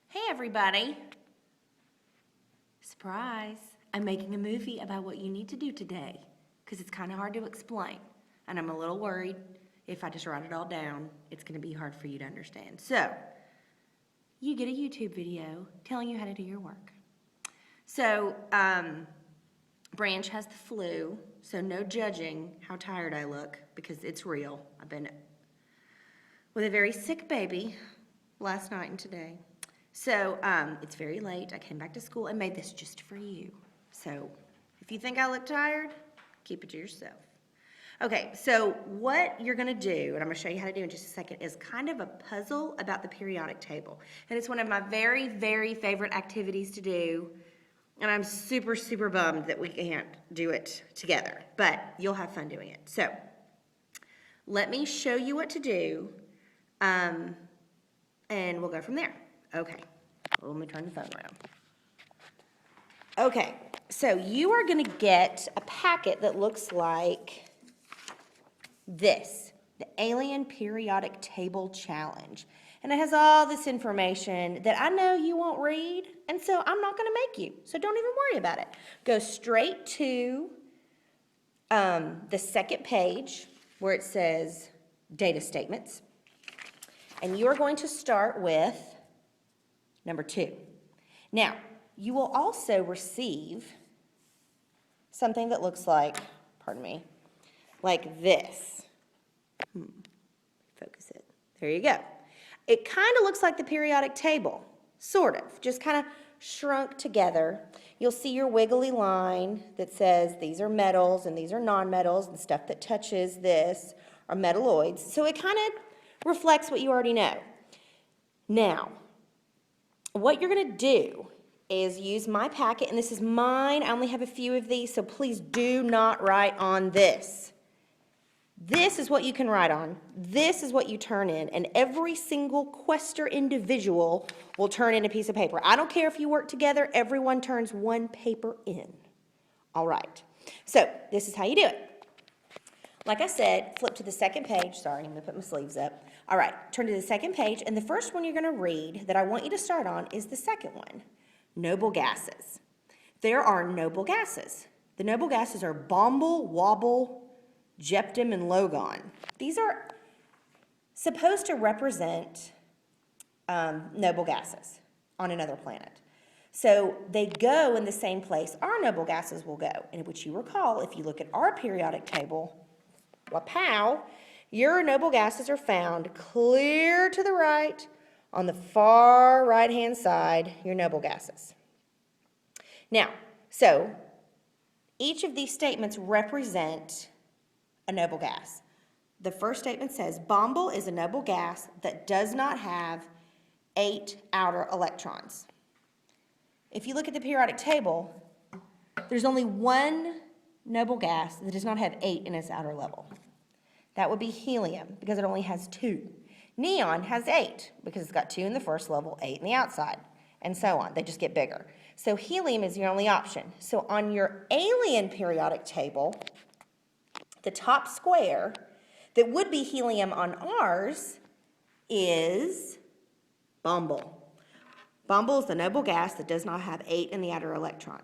Hey everybody! Surprise! I'm making a movie about what you need to do today because it's kind of hard to explain and I'm a little worried if I just write it all down, it's going to be hard for you to understand. So, you get a YouTube video telling you how to do your work. So, Branch has the flu, so no judging how tired I look because it's real. I've been with a very sick baby last night and today. So it's very late. I came back to school and made this just for you. So if you think I look tired, keep it to yourself. Okay, so what you're going to do, and I'm going to show you how to do in just a second, is kind of a puzzle about the periodic table. And it's one of my very, very favorite activities to do. And I'm super, super bummed that we can't do it together. But you'll have fun doing it. So let me show you what to do, and we'll go from there. Okay, let me turn the phone around. Okay, so you are going to get a packet that looks like this, the Alien Periodic Table Challenge. And it has all this information that I know you won't read, and so I'm not going to make you. So don't even worry about it. Go straight to the second page where it says data statements. And you are going to start with number 2. Now, you will also receive something that looks like, pardon me, like this. Focus it. There you go. It kind of looks like the periodic table, sort of, just kind of shrunk together. You'll see your wiggly line that says these are metals and these are nonmetals, and stuff that touches this are metalloids. So it kind of reflects what you already know. Now, what you're going to do is use my packet, and this is mine. I only have a few of these, so please do not write on this. This is what you can write on. This is what you turn in, and every single quester individual will turn in a piece of paper. I don't care if you work together, everyone turns one paper in. All right, so this is how you do it. Like I said, flip to the second page. Sorry, I'm going to put my sleeves up. All right, turn to the second page, and the first one you're going to read that I want you to start on is the second one, noble gases. There are noble gases. The noble gases are Bomble, Wobble, Gyptum, and Logon. These are supposed to represent noble gases on another planet. So they go in the same place our noble gases will go, and which you recall, if you look at our periodic table, wapow, your noble gases are found clear to the right on the far right-hand side, your noble gases. Now, so each of these statements represent a noble gas. The first statement says, Bomble is a noble gas that does not have 8 outer electrons. If you look at the periodic table, there's only one noble gas that does not have 8 in its outer level. That would be helium, because it only has 2. Neon has 8, because it's got 2 in the first level, 8 in the outside, and so on. They just get bigger. So helium is your only option. So on your alien periodic table, the top square that would be helium on ours is Bomble. Bomble is the noble gas that does not have 8 in the outer electron.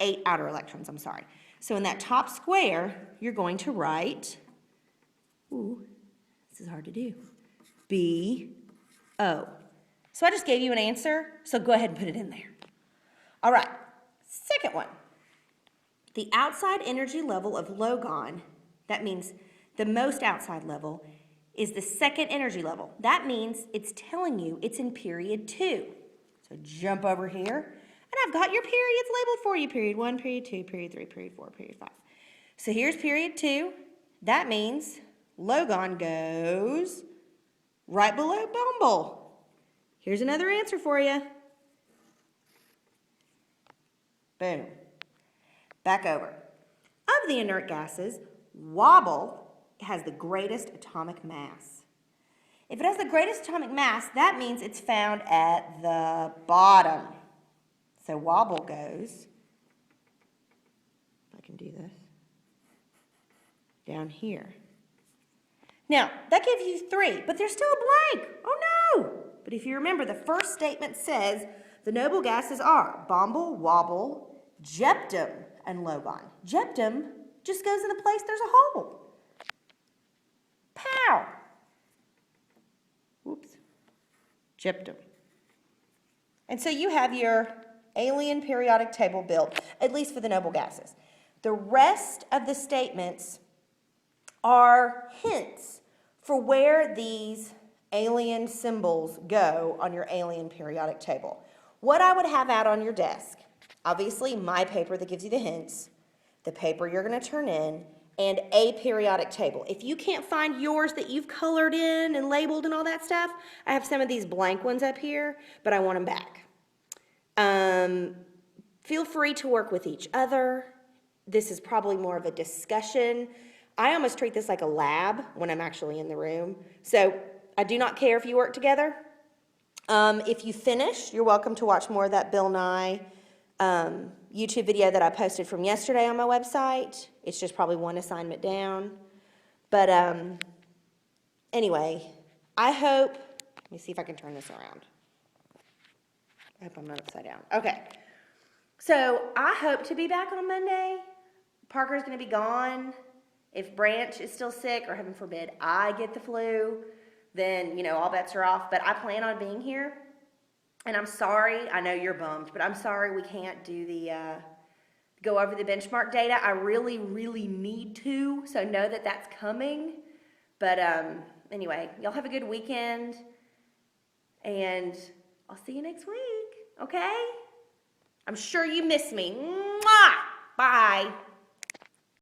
8 outer electrons, I'm sorry. So in that top square, you're going to write, ooh, this is hard to do, B-O. So I just gave you an answer, so go ahead and put it in there. All right, second one. The outside energy level of Logon, that means the most outside level, is the second energy level. That means it's telling you it's in period 2. So jump over here, and I've got your periods labeled for you. Period 1, period 2, period 3, period 4, period 5. So here's period 2. That means Logon goes right below Bomble. Here's another answer for you. Boom. Back over. Of the inert gases, Wobble has the greatest atomic mass. If it has the greatest atomic mass, that means it's found at the bottom. So Wobble goes, if I can do this, down here. Now, that gives you 3, but there's still a blank. Oh no! But if you remember, the first statement says the noble gases are Bomble, Wobble, Gyptum, and Lobon. Gyptum just goes in the place there's a hole. Pow! Whoops. Gyptum. And so you have your alien periodic table built, at least for the noble gases. The rest of the statements are hints for where these alien symbols go on your alien periodic table. What I would have out on your desk, obviously my paper that gives you the hints, the paper you're going to turn in, and a periodic table. If you can't find yours that you've colored in and labeled and all that stuff, I have some of these blank ones up here, but I want them back. Feel free to work with each other. This is probably more of a discussion. I almost treat this like a lab when I'm actually in the room. So I do not care if you work together. If you finish, you're welcome to watch more of that Bill Nye YouTube video that I posted from yesterday on my website. It's just probably one assignment down. But anyway, I hope, let me see if I can turn this around. I hope I'm not upside down. Okay. So I hope to be back on Monday. Parker's going to be gone. If Branch is still sick, or heaven forbid, I get the flu, then, you know, all bets are off. But I plan on being here. And I'm sorry. I know you're bummed, but I'm sorry we can't do the, go over the benchmark data. I really, really need to. So know that that's coming. But anyway, y'all have a good weekend. And I'll see you next week. Okay? I'm sure you miss me. Mwah! Bye.